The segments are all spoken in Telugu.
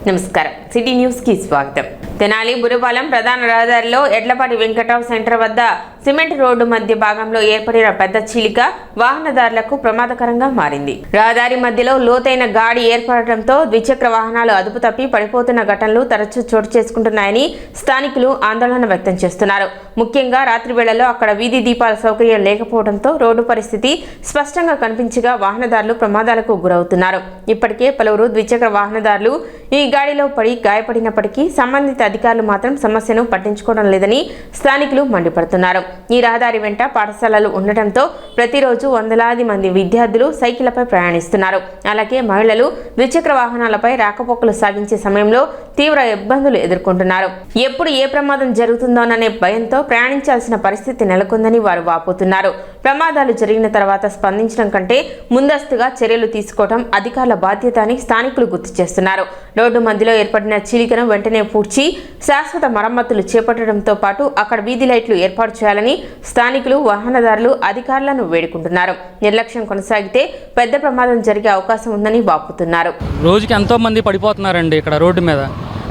నమస్కారం సిటీ న్యూస్ కి స్వాగతం. తెనాలి బురపాలెం ప్రధాన రహదారిలో ఎడ్లపాటి వెంకటరావు సెంటర్ వద్ద సిమెంట్ రోడ్డు మధ్య భాగంలో ఏర్పడిన పెద్ద చీలిక వాహనదారులకు ప్రమాదకరంగా మారింది. రహదారి మధ్యలో లోతైన గాడి ఏర్పడటంతో ద్విచక్ర వాహనాలు అదుపు తప్పి పడిపోతున్న ఘటనలు తరచూ చోటు చేసుకుంటున్నాయని స్థానికులు ఆందోళన వ్యక్తం చేస్తున్నారు. ముఖ్యంగా రాత్రి వేళల్లో అక్కడ వీధి దీపాల సౌకర్యం లేకపోవడంతో రోడ్డు పరిస్థితి స్పష్టంగా కనిపించగా వాహనదారులు ప్రమాదాలకు గురవుతున్నారు. ఇప్పటికే పలువురు ద్విచక్ర వాహనదారులు ఈ గాడిలో పడి గాయపడినప్పటికీ సంబంధిత అధికారులు మాత్రం సమస్యను పట్టించుకోవడం లేదని స్థానికులు మండిపడుతున్నారు. ఈ రహదారి వెంట పాఠశాలలు ఉండటంతో ప్రతిరోజు వందలాది మంది విద్యార్థులు సైకిళ్లపై ప్రయాణిస్తున్నారు. అలాగే మహిళలు ద్విచక్ర వాహనాలపై రాకపోకలు సాగించే సమయంలో తీవ్ర ఇబ్బందులు ఎదుర్కొంటున్నారు. ఎప్పుడు ఏ ప్రమాదం జరుగుతుందోననే భయంతో ప్రయాణించాల్సిన పరిస్థితి నెలకొందని వారు వాపోతున్నారు. ప్రమాదాలు జరిగిన తర్వాత స్పందించడం కంటే ముందస్తుగా చర్యలు తీసుకోవడం అధికారుల బాధ్యత అని స్థానికులు గుర్తు చేస్తున్నారు. రోడ్డు మధ్యలో ఏర్పడిన చీలికను వెంటనే పూడ్చి శాశ్వత మరమ్మతులు చేపట్టడంతో పాటు అక్కడ వీధి లైట్లు ఏర్పాటు చేయాలని స్థానికులు వాహనదారులు అధికారులను వేడుకుంటున్నారు. నిర్లక్ష్యం కొనసాగితే పెద్ద ప్రమాదం జరిగే అవకాశం ఉందని వాపుతున్నారు. రోజుకి ఎంతో మంది పడిపోతున్నారండి ఇక్కడ రోడ్డు మీద.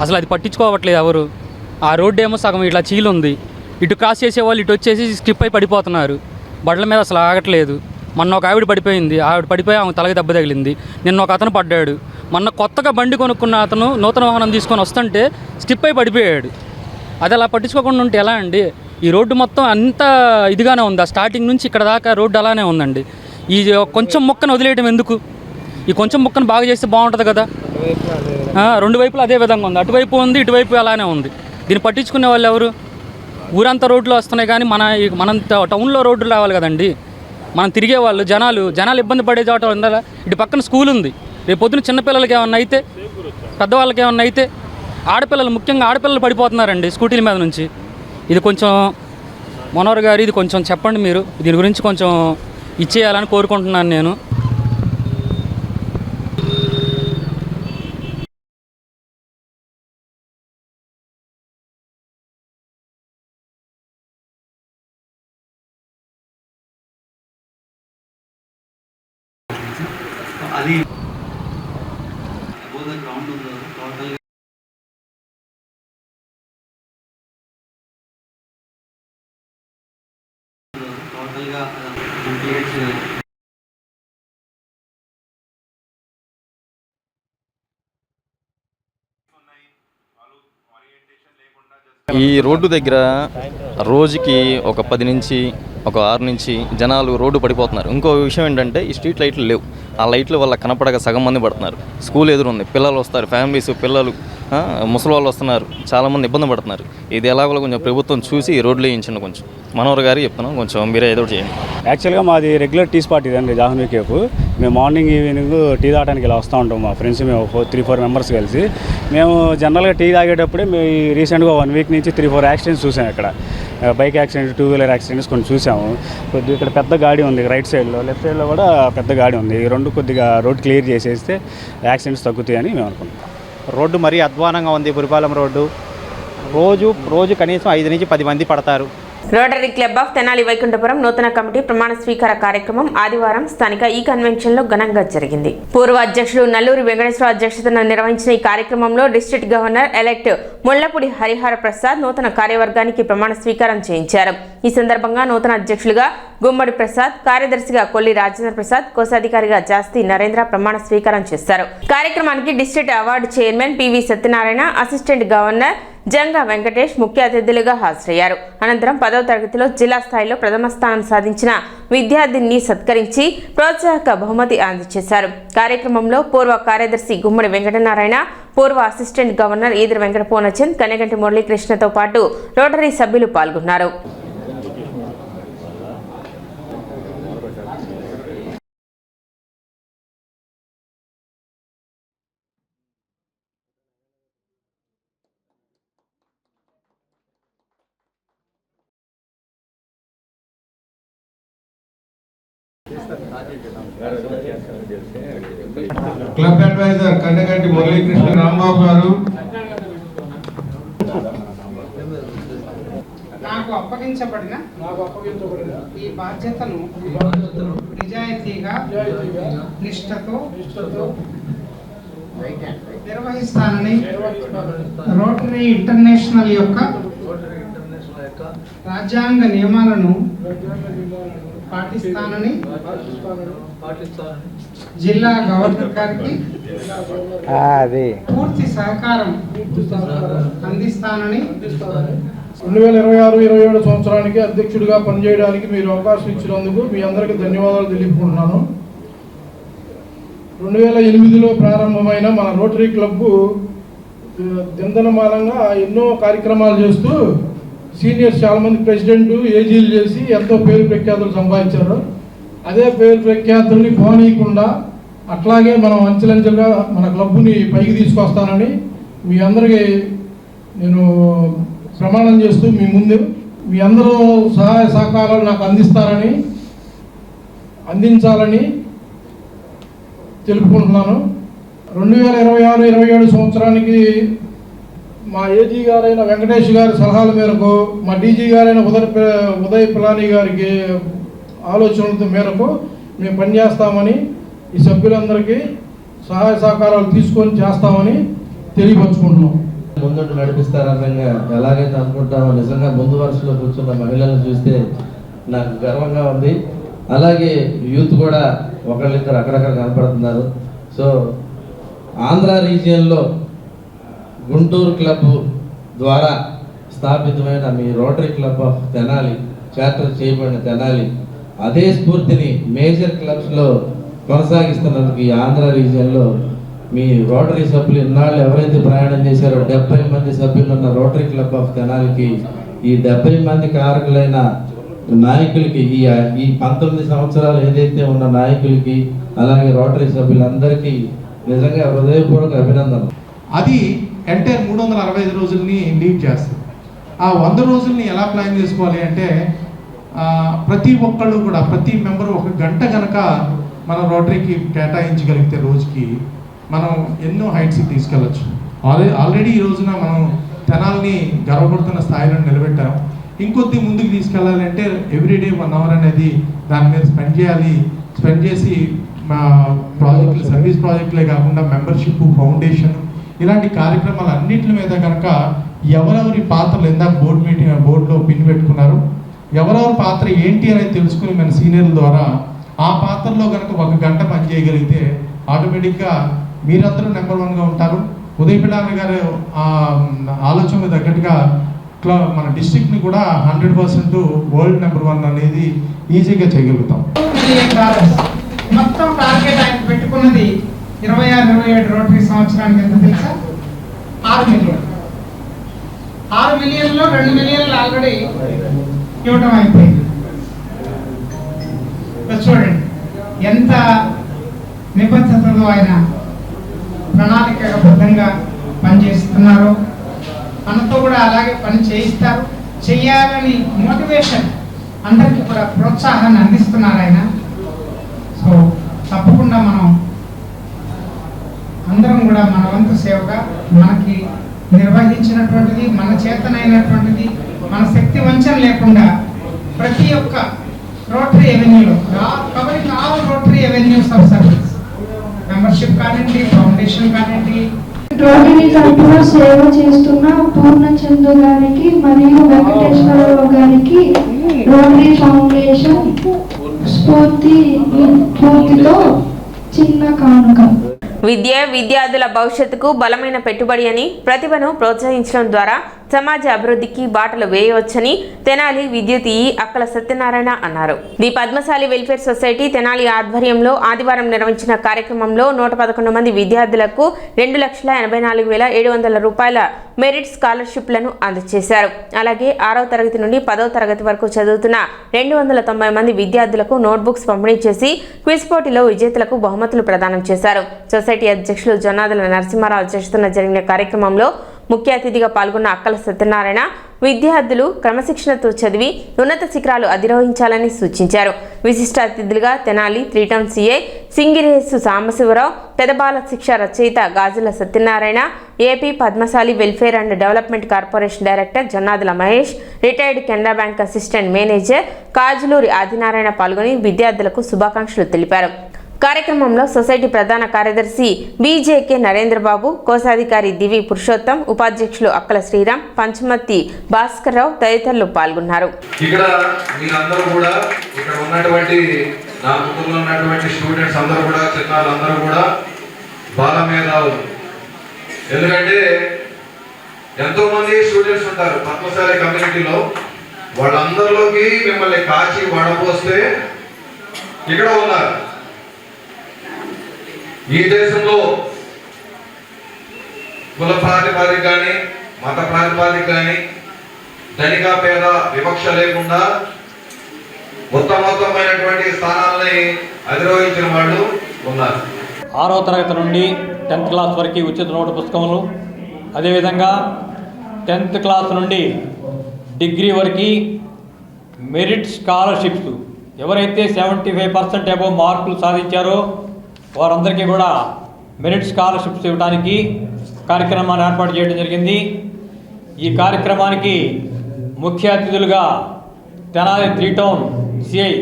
అసలు అది పట్టించుకోవట్లేదు ఎవరు. ఆ రోడ్డు ఏమో సగం ఇట్లా చీలు ఉంది. ఇటు క్రాస్ చేసేవాళ్ళు ఇటు వచ్చేసి స్కిప్ అయి పడిపోతున్నారు. బండ్ల మీద అసలు ఆగట్లేదు. మొన్న ఒక ఆవిడ పడిపోయింది. ఆవిడ పడిపోయి ఆమె తలకి దెబ్బ తగిలింది. నిన్న ఒక అతను పడ్డాడు. మొన్న కొత్తగా బండి కొనుక్కున్న అతను నూతన వాహనం తీసుకొని వస్తుంటే స్కిప్ అయి పడిపోయాడు. అది అలా పట్టించుకోకుండా ఉంటే ఎలా అండి? ఈ రోడ్డు మొత్తం అంత ఇదిగానే ఉంది. ఆ స్టార్టింగ్ నుంచి ఇక్కడ దాకా రోడ్డు అలానే ఉందండి. ఈ కొంచెం మొక్కను వదిలేయడం ఎందుకు? ఈ కొంచెం మొక్కను బాగా చేస్తే బాగుంటుంది కదా. రెండు వైపులు అదే విధంగా ఉంది. అటువైపు ఉంది, ఇటువైపు అలానే ఉంది. దీన్ని పట్టించుకునే వాళ్ళు ఎవరు? ఊరంతా రోడ్లు వస్తున్నాయి కానీ మనం టౌన్లో రోడ్లు రావాలి కదండి. మనం తిరిగే వాళ్ళు జనాలు ఇబ్బంది పడే చోట ఉండాలా. ఇటు పక్కన స్కూల్ ఉంది. రేపు పొద్దున చిన్నపిల్లలకి ఏమన్నా అయితే, పెద్దవాళ్ళకి ఏమన్నా అయితే, ఆడపిల్లలు ముఖ్యంగా ఆడపిల్లలు పడిపోతున్నారండి స్కూటీల మీద నుంచి. ఇది కొంచెం మనోహర్ గారు ఇది కొంచెం చెప్పండి మీరు. దీని గురించి కొంచెం ఇచ్చేయాలని కోరుకుంటున్నాను నేను. అది గ్రౌండ్ ఉందో టోటల్గా ఈ రోడ్డు దగ్గర రోజుకి ఒక 10 నుంచి ఒక 6 నుంచి జనాలు రోడ్డు పడిపోతున్నారు. ఇంకో విషయం ఏంటంటే ఈ స్ట్రీట్ లైట్లు లేవు. ఆ లైట్ల వల్ల కనపడక సగం మంది పడుతున్నారు. స్కూల్ ఎదురుంది, పిల్లలు వస్తారు, ఫ్యామిలీస్ పిల్లలు ముసలి వాళ్ళు వస్తున్నారు, చాలామంది ఇబ్బంది పడుతున్నారు. ఇది ఎలాగో కొంచెం ప్రభుత్వం చూసి ఈ రోడ్లు వేయించండి. కొంచెం మనోహర్ గారు చెప్తున్నాం, కొంచెం మీరే ఏదో చేయండి. యాక్చువల్గా మాది రెగ్యులర్ టీ స్పాట్ ఇదండి, జాహ్నవి కేపు. మేము మార్నింగ్ ఈవినింగ్ టీ తాగడానికి ఇలా వస్తూ ఉంటాం. మా ఫ్రెండ్స్ మేము 3-4 మెంబర్స్ కలిసి. మేము జనరల్గా టీ తాగేటప్పుడే మేము రీసెంట్గా 1 వీక్ నుంచి 3-4 యాక్సిడెంట్స్ చూసాం. ఇక్కడ బైక్ యాక్సిడెంట్, 2 వీలర్ యాక్సిడెంట్స్ కొన్ని చూసాము. కొద్దిగా ఇక్కడ పెద్ద గాడి ఉంది రైట్ సైడ్లో, లెఫ్ట్ సైడ్లో కూడా పెద్ద గాడి ఉంది. ఈ రెండు కొద్దిగా రోడ్ క్లియర్ చేసేస్తే యాక్సిడెంట్స్ తగ్గుతాయని మేము అనుకుంటున్నాం. రోడ్డు మరీ అధ్వానంగా ఉంది. బురపాలెం రోడ్డు రోజు కనీసం 5 నుంచి 10 మంది పడతారు. Rotary club of Tenali Vaikunthapuram నూతన కమిటీ ప్రమాణ స్వీకార కార్యక్రమం ఆదివారం స్థానిక ఈ కన్వెన్షన్ లో ఘనంగా జరిగింది. పూర్వ అధ్యక్షుడు నల్లూరి వెంకటేశ్వర అధ్యక్షతన నిర్వహించిన ఈ కార్యక్రమంలో district governor elect Mullapudi Harihara Prasad నూతన కార్యవర్గానికి ప్రమాణ స్వీకారం చేయించారు. ఈ సందర్భంగా నూతన అధ్యక్షులుగా గుమ్మడి ప్రసాద్, కార్యదర్శిగా కొల్లి రాజేంద్ర ప్రసాద్, కోశాధికారిగా జాస్తి నరేంద్ర ప్రమాణ స్వీకారం చేశారు. కార్యక్రమానికి district award chairman PV Satyanarayana, assistant governor Janga Venkatesh ముఖ్య అతిథులుగా హాజరయ్యారు. అనంతరం 10వ తరగతిలో జిల్లా స్థాయిలో ప్రథమ స్థానం సాధించిన విద్యార్థిని సత్కరించి ప్రోత్సాహక బహుమతి అందజేశారు. కార్యక్రమంలో పూర్వ కార్యదర్శి గుమ్మడి వెంకటనారాయణ, పూర్వ అసిస్టెంట్ గవర్నర్ ఈదర్ వెంకట పూర్ణచంద్, కనెగంటి మురళీకృష్ణతో పాటు రోటరీ సభ్యులు పాల్గొన్నారు. Club adviser Kannaganti Muralikrishna Rambabu garu. నాకు అప్పగించబడిన ఈ బాధ్యతను నిజాయితీగా నిష్ఠతో నిర్వహిస్తానని రోటరీ ఇంటర్నేషనల్ యొక్క రాజ్యాంగ నియమాలను పాటిస్తానని జిల్లా గవర్నర్ గారికి పూర్తి సహకారం అందిస్తానని 2026-27 సంవత్సరానికి అధ్యక్షుడిగా పనిచేయడానికి మీరు అవకాశం ఇచ్చినందుకు మీ అందరికీ ధన్యవాదాలు తెలుపుకుంటున్నాను. 2008లో ప్రారంభమైన మన రోటరీ క్లబ్ దినదనమానంగా ఎన్నో కార్యక్రమాలు చేస్తూ సీనియర్స్ చాలామంది ప్రెసిడెంట్ ఏజీలు చేసి ఎంతో పేరు ప్రఖ్యాతులు సంపాదించారు. అదే పేరు ప్రఖ్యాతుల్ని పోనీయకుండా అట్లాగే మనం అంచెలంచెలుగా మన క్లబ్ని పైకి తీసుకొస్తానని మీ అందరికీ నేను ప్రమాణం చేస్తూ మీ ముందు మీ అందరూ సహాయ సహకారాలు నాకు అందించాలని తెలుపుకుంటున్నాను. 2026-27 సంవత్సరానికి మా ఏజీ గారైన వెంకటేష్ గారి సలహాల మేరకు మా డీజీ గారైన ఉదయ్ పిలానీ గారికి ఆలోచనల మేరకు మేము పనిచేస్తామని ఈ సభ్యులందరికీ సహాయ సహకారాలు తీసుకొని చేస్తామని తెలియపరుచుకుంటున్నాం. ముందుండి నడిపిస్తారనంగా ఎలాగైతే అనుకుంటామో నిజంగా ముందు వరుసలో కూర్చున్న మహిళలను చూస్తే నాకు గర్వంగా ఉంది. అలాగే యూత్ కూడా ఒకళ్ళిద్దరు అక్కడక్కడ కనపడుతున్నారు. సో ఆంధ్ర రీజియన్లో గుంటూరు క్లబ్ ద్వారా స్థాపితమైన మీ Rotary club of Tenali charter చేయబడిన తెనాలి అదే స్ఫూర్తిని మేజర్ క్లబ్స్లో కొనసాగిస్తున్నందుకు ఈ ఆంధ్ర రీజియన్లో మీ రోటరీ సభ్యులు ఇన్నాళ్ళు ఎవరైతే ప్రయాణం చేశారో 70 మంది సభ్యులు ఉన్న రోటరీ క్లబ్ ఆఫ్ తెనాలికి ఈ 70 మంది కారకులైన నాయకులకి ఈ 19 సంవత్సరాలు ఏదైతే ఉన్న నాయకులకి అలాగే రోటరీ సభ్యులందరికీ నిజంగా హృదయపూర్వక అభినందనలు. అది ఎంటైర్ 365 రోజుల్ని లీడ్ చేస్తుంది. ఆ 100 రోజుల్ని ఎలా ప్లాన్ చేసుకోవాలి అంటే ప్రతి ఒక్కళ్ళు కూడా ప్రతి మెంబరు 1 గంట కనుక మన రోటరీకి కేటాయించగలిగితే రోజుకి మనం ఎన్నో హైట్స్కి తీసుకెళ్ళచ్చు. ఆల్రెడీ ఈ రోజున మనం తెనాల్ని గర్వపడుతున్న స్థాయిలో నిలబెట్టాం. ఇంకొద్ది ముందుకు తీసుకెళ్ళాలి అంటే ఎవ్రీడే 1 అవర్ అనేది దాని మీద స్పెండ్ చేసి మా ప్రాజెక్టులు సర్వీస్ ప్రాజెక్టులే కాకుండా మెంబర్షిప్ ఫౌండేషన్ ఇలాంటి కార్యక్రమాలు అన్నింటి మీద కనుక ఎవరెవరి పాత్రలు ఇందాక బోర్డులో పిన్ పెట్టుకున్నారు ఎవరెవరి పాత్ర ఏంటి అనేది తెలుసుకుని మన సీనియర్ల ద్వారా ఆ పాత్రలో కనుక 1 గంట పని చేయగలిగితే ఆటోమేటిక్గా మీరందరూ నెంబర్ 1గా ఉంటారు. ఉదయ్ పిలాని గారు ఆలోచనకు తగ్గట్టుగా మన డిస్ట్రిక్ట్ని కూడా 100% వరల్డ్ నెంబర్ 1 అనేది ఈజీగా చేయగలుగుతాం. మొత్తం టార్గెట్ ఆయన పెట్టుకున్నది 26-27 రోటరీ సంవత్సరానికి ఎంత తెలుసా? 6 మిలియన్. 6 మిలియన్లో 2 మిలియన్లు ఆల్రెడీ ఇవ్వటం అయిపోయింది. చూడండి ఎంత నిబద్ధతతో ఆయన ప్రణాళికాబద్ధంగా పనిచేస్తున్నారో మనతో కూడా అలాగే పని చేయిస్తారు. చెయ్యాలని మోటివేషన్ అందరికీ కూడా ప్రోత్సాహాన్ని అందిస్తున్నారు ఆయన. సో తప్పకుండా మనం అందరం కూడా మన వంతు సేవగా మనకి నిర్వహించినటువంటిది మన చేతనైనటువంటిది మన శక్తి వంచన లేకుండా ప్రతి ఒక్క రోటరీ ఎవెన్యూలో covering all Rotary avenues of service membership కానివ్వండి ఫౌండేషన్ కానివ్వండి రోటరీ తరఫున సేవ చేస్తున్న పూర్ణచంద్ర గారికి మరియు వెంకటేశ్వరరావు గారికి రోటరీ ఫౌండేషన్ స్ఫూర్తితో చిన్న కానుక. విద్య విద్యార్థుల భవిష్యత్తుకు బలమైన పెట్టుబడి అని ప్రతిభను ప్రోత్సహించడం ద్వారా సమాజ అభివృద్ధికి బాటలు వేయవచ్చని తెనాలి విద్యుత్ అక్కల సత్యనారాయణ అన్నారు. The Padmashali welfare society Tenali ఆధ్వర్యంలో ఆదివారం నిర్వహించిన కార్యక్రమంలో 111 మంది విద్యార్థులకు 2,84,700 రూపాయల మెరిట్ స్కాలర్షిప్లను అందజేశారు. అలాగే 6వ తరగతి నుండి 10వ తరగతి వరకు చదువుతున్న 290 మంది విద్యార్థులకు నోట్బుక్స్ పంపిణీ చేసి క్విజ్ పోటీలో విజేతలకు బహుమతులు ప్రదానం చేశారు. సొసైటీ అధ్యక్షులు జొన్నాదుల నరసింహారావు అధ్యక్షతన జరిగిన కార్యక్రమంలో ముఖ్య అతిథిగా పాల్గొన్న అక్కల సత్యనారాయణ విద్యార్థులు క్రమశిక్షణతో చదివి ఉన్నత శిఖరాలు అధిరోహించాలని సూచించారు. విశిష్ట అతిథులుగా తెనాలి 3 టౌన్ సిఐ సింగిరేసు సాంబశివరావు, పెదబాల శిక్ష రచయిత Gajula Satyanarayana, AP Padmasali welfare and development corporation director Jonnadula Mahesh, retired Canara bank assistant manager Kajuluri Adinarayana పాల్గొని విద్యార్థులకు శుభాకాంక్షలు తెలిపారు. కార్యక్రమంలో సొసైటీ ప్రధాన కార్యదర్శి బీజేకే నరేంద్రబాబు, కోశాధికారి దివి పురుషోత్తం, ఉపాధ్యక్షులు అక్కల శ్రీరామ్, పంచమర్తి భాస్కర్రావు తదితరులు పాల్గొన్నారు. ఇక్కడ మీరందరూ కూడా ఇక్కడ ఉన్నటువంటి నా ముందులో ఉన్నటువంటి స్టూడెంట్స్ అందరూ కూడా చిన్నారులందరూ కూడా బాల మేధావులు. ఎందుకంటే ఎంతో మంది స్టూడెంట్స్ ఉంటారు పద్మశాలి కమ్యూనిటీలో, వాళ్ళందరిలోకి మిమ్మల్ని కాచి వడపోస్తే ఇక్కడ ఉన్నారు. ఈ దేశంలో కుల ప్రాతిపాదిక కానీ మత ప్రాతిపాదిక కానీ ధనిక పేద వివక్ష లేకుండా ఉత్తమోత్తమైనటువంటి స్థానాలని అధిరోహించిన వాళ్ళు ఉన్నారు. 6వ తరగతి నుండి 10th క్లాస్ వరకు ఉచిత నోటు పుస్తకములు, అదేవిధంగా 10th క్లాస్ నుండి డిగ్రీ వరకు మెరిట్ స్కాలర్షిప్స్ ఎవరైతే 75% అబోవ్ మార్కులు సాధించారో వారందరికీ కూడా మెరిట్ స్కాలర్షిప్స్ ఇవ్వడానికి కార్యక్రమాన్ని ఏర్పాటు చేయడం జరిగింది. ఈ కార్యక్రమానికి ముఖ్య అతిథులుగా Tenali 3 town CI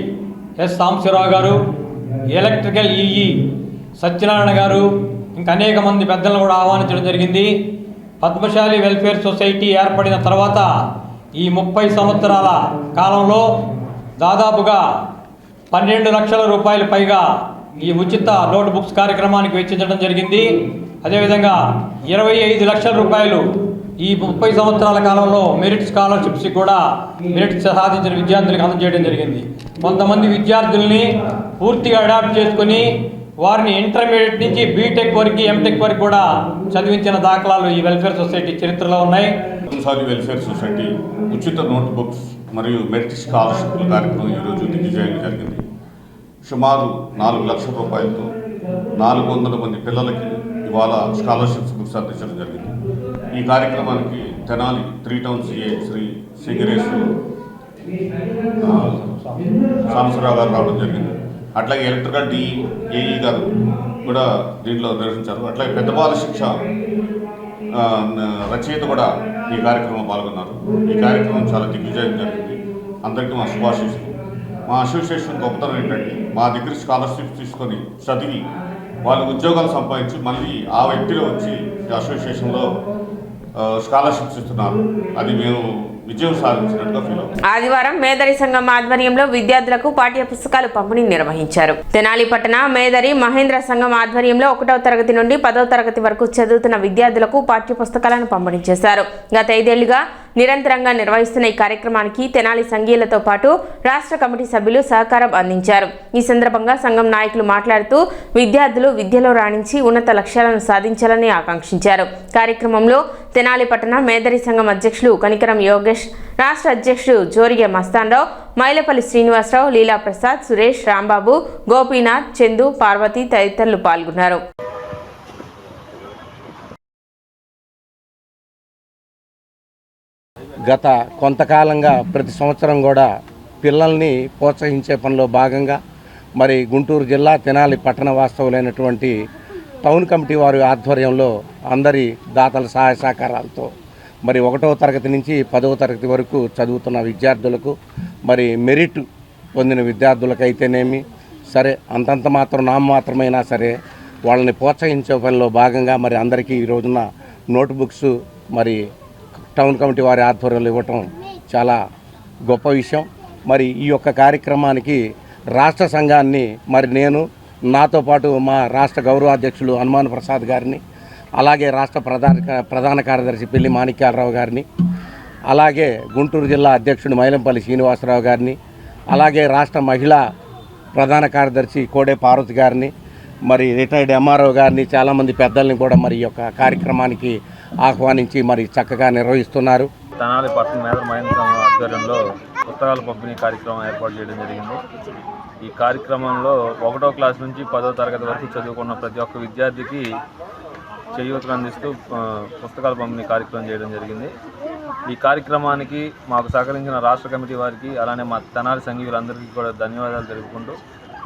S Sambasivarao గారు, ఎలక్ట్రికల్ ఈఈ సత్యనారాయణ గారు, ఇంకా అనేక మంది పెద్దలను కూడా ఆహ్వానించడం జరిగింది. పద్మశాలి వెల్ఫేర్ సొసైటీ ఏర్పడిన తర్వాత ఈ 30 సంవత్సరాల కాలంలో దాదాపుగా 12 లక్షల రూపాయలు పైగా ఈ ఉచిత నోట్ బుక్స్ కార్యక్రమానికి వెచ్చించడం జరిగింది. అదేవిధంగా 25 లక్షల రూపాయలు ఈ 30 సంవత్సరాల కాలంలో మెరిట్ స్కాలర్షిప్స్ కూడా మెరిట్ సాధించిన విద్యార్థులకు అందజేయడం జరిగింది. కొంతమంది విద్యార్థుల్ని పూర్తిగా అడాప్ట్ చేసుకుని వారిని ఇంటర్మీడియట్ నుంచి బీటెక్ వరకు ఎంటెక్ వరకు కూడా చదివించిన దాఖలాలు ఈ వెల్ఫేర్ సొసైటీ చరిత్రలో ఉన్నాయి. పద్మశాలి వెల్ఫేర్ సొసైటీ ఉచిత నోట్ బుక్స్ మరియు మెరిట్ స్కాలర్షిప్ల కార్యక్రమం ఈరోజు దిగ్విజయంగా జరిగింది. సుమారు 4 లక్షల రూపాయలతో 400 మంది పిల్లలకి ఇవాళ స్కాలర్షిప్స్ బుక్స్ అందించడం జరిగింది. ఈ కార్యక్రమానికి తెనాలి 3 టౌన్ సిఐ శ్రీ సింగరేశ్వర సాంబశివరావు గారు రావడం జరిగింది. అట్లాగే ఎలక్ట్రికల్ ఏఈ గారు కూడా దీంట్లో నిర్వహించారు. అట్లాగే పెద్దబాల శిక్ష రచయిత కూడా ఈ కార్యక్రమంలో పాల్గొన్నారు. ఈ కార్యక్రమం చాలా దిగ్విజయం జరిగింది. అందరికీ మా శుభాశీస్సులు. మా అసోసియేషన్ గొప్పతనం ఏంటంటే మా దగ్గర స్కాలర్షిప్స్ తీసుకొని చదివి వాళ్ళు ఉద్యోగాలు సంపాదించి మళ్ళీ ఆ వ్యక్తిలో వచ్చి అసోసియేషన్లో స్కాలర్షిప్స్ ఇస్తున్నారు. అది మేము విజయం సాధించినట్టుగా ఫీల్ అవుతుంది. ఆదివారం మేదరి సంఘం ఆధ్వర్యంలో విద్యార్థులకు పాఠ్య పుస్తకాలు పంపిణీ నిర్వహించారు. తెనాలి పట్టణ మేదరి మహేంద్ర సంఘం ఆధ్వర్యంలో 1వ తరగతి నుండి 10వ తరగతి వరకు చదువుతున్న విద్యార్థులకు పాఠ్య పుస్తకాలను పంపిణీ చేశారు. గత 5 ఏళ్లుగా నిరంతరంగా నిర్వహిస్తున్న ఈ కార్యక్రమానికి తెనాలి సంఘీయులతో పాటు రాష్ట్ర కమిటీ సభ్యులు సహకారం అందించారు. ఈ సందర్భంగా సంఘం నాయకులు మాట్లాడుతూ విద్యార్థులు విద్యలో రాణించి ఉన్నత లక్ష్యాలను సాధించాలని ఆకాంక్షించారు. కార్యక్రమంలో తెనాలి పట్టణ మేదరి సంఘం అధ్యక్షులు కనికరం యోగేష్, రాష్ట్ర అధ్యక్షుడు జోరిగే మస్తాన్రావు, మైలపల్లి శ్రీనివాసరావు, లీలా ప్రసాద్, సురేష్, రాంబాబు, గోపీనాథ్, చందు, పార్వతి తదితరులు పాల్గొన్నారు. గత కొంతకాలంగా ప్రతి సంవత్సరం కూడా పిల్లల్ని ప్రోత్సహించే పనిలో భాగంగా మరి గుంటూరు జిల్లా తెనాలి పట్టణ వాస్తవులైనటువంటి టౌన్ కమిటీ వారి ఆధ్వర్యంలో అందరి దాతల సహాయ సహకారాలతో మరి 1వ తరగతి నుంచి 10వ తరగతి వరకు చదువుతున్న విద్యార్థులకు మరి మెరిట్ పొందిన విద్యార్థులకైతేనేమి సరే అంతంత మాత్రం నామమాత్రమైనా సరే వాళ్ళని ప్రోత్సహించే పనిలో భాగంగా మరి అందరికీ ఈ రోజున నోట్ బుక్స్ మరి టౌన్ కమిటీ వారి ఆధ్వర్యంలో ఇవ్వటం చాలా గొప్ప విషయం. మరి ఈ యొక్క కార్యక్రమానికి రాష్ట్ర సంఘాన్ని మరి నేను నాతో పాటు మా రాష్ట్ర గౌరవాధ్యక్షులు హనుమాన్ ప్రసాద్ గారిని, అలాగే రాష్ట్ర ప్రధాన కార్యదర్శి పెళ్లి మాణిక్యాలరావు గారిని, అలాగే గుంటూరు జిల్లా అధ్యక్షుడు మైలంపల్లి శ్రీనివాసరావు గారిని, అలాగే రాష్ట్ర మహిళా ప్రధాన కార్యదర్శి కోడే పార్వతి గారిని, మరి రిటైర్డ్ ఎంఆర్ఓ గారిని, చాలామంది పెద్దల్ని కూడా మరి ఈ యొక్క కార్యక్రమానికి ఆహ్వానించి మరి చక్కగా నిర్వహిస్తున్నారు. తెనాలి పట్టణ మేదరి మహేంద్ర సంఘం ఆధ్వర్యంలో పుస్తకాల పంపిణీ కార్యక్రమం ఏర్పాటు చేయడం జరిగింది. ఈ కార్యక్రమంలో 1వ క్లాస్ నుంచి 10వ తరగతి వరకు చదువుకున్న ప్రతి ఒక్క విద్యార్థికి చేయూతను అందిస్తూ పుస్తకాల పంపిణీ కార్యక్రమం చేయడం జరిగింది. ఈ కార్యక్రమానికి మాకు సహకరించిన రాష్ట్ర కమిటీ వారికి, అలానే మా తెనాలి సంఘీయులందరికీ కూడా ధన్యవాదాలు తెలుపుకుంటూ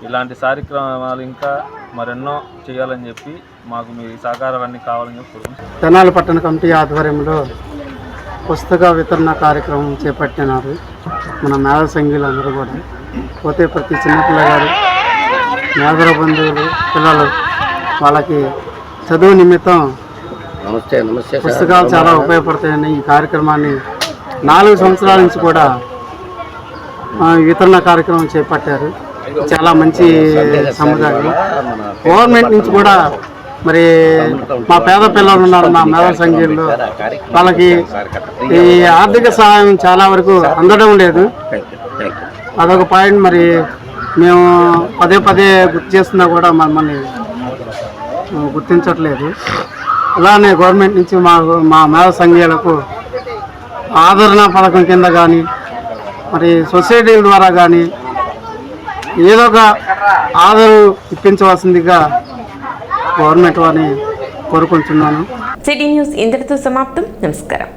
ఇలాంటి కార్యక్రమాలు ఇంకా మరెన్నో చేయాలని చెప్పి మాకు మీ సహకారాలన్నీ కావాలని చెప్పి తెనాలి పట్టణ కమిటీ ఆధ్వర్యంలో పుస్తక వితరణ కార్యక్రమం చేపట్టినారు మన మేధా సంఘీయులందరూ కూడా. పోతే ప్రతి చిన్నపిల్లగారు మేధర బంధువులు పిల్లలు వాళ్ళకి చదువు నిమిత్తం పుస్తకాలు చాలా ఉపయోగపడతాయని ఈ కార్యక్రమాన్ని 4 సంవత్సరాల నుంచి కూడా వితరణ కార్యక్రమం చేపట్టారు. చాలా మంచి సముదాయం. గవర్నమెంట్ నుంచి కూడా మరి మా పేద పిల్లలు ఉన్నారు మా మేధా సంఘంలో, వాళ్ళకి ఈ ఆర్థిక సహాయం చాలా వరకు అందడం లేదు. అదొక పాయింట్. మరి మేము పదే గుర్తు చేస్తున్నా కూడా మమ్మల్ని గుర్తించట్లేదు. అలానే గవర్నమెంట్ నుంచి మా మేధా సంఘాలకు ఆదరణ పథకం కింద కానీ మరి సొసైటీల ద్వారా కానీ ఏదో ఒక ఆదరణ ఇప్పించవలసిందిగా గవర్నమెంట్ వారిని కోరుకుంటున్నాను. సిటీ న్యూస్ ఇంతటితో సమాప్తం. నమస్కారం.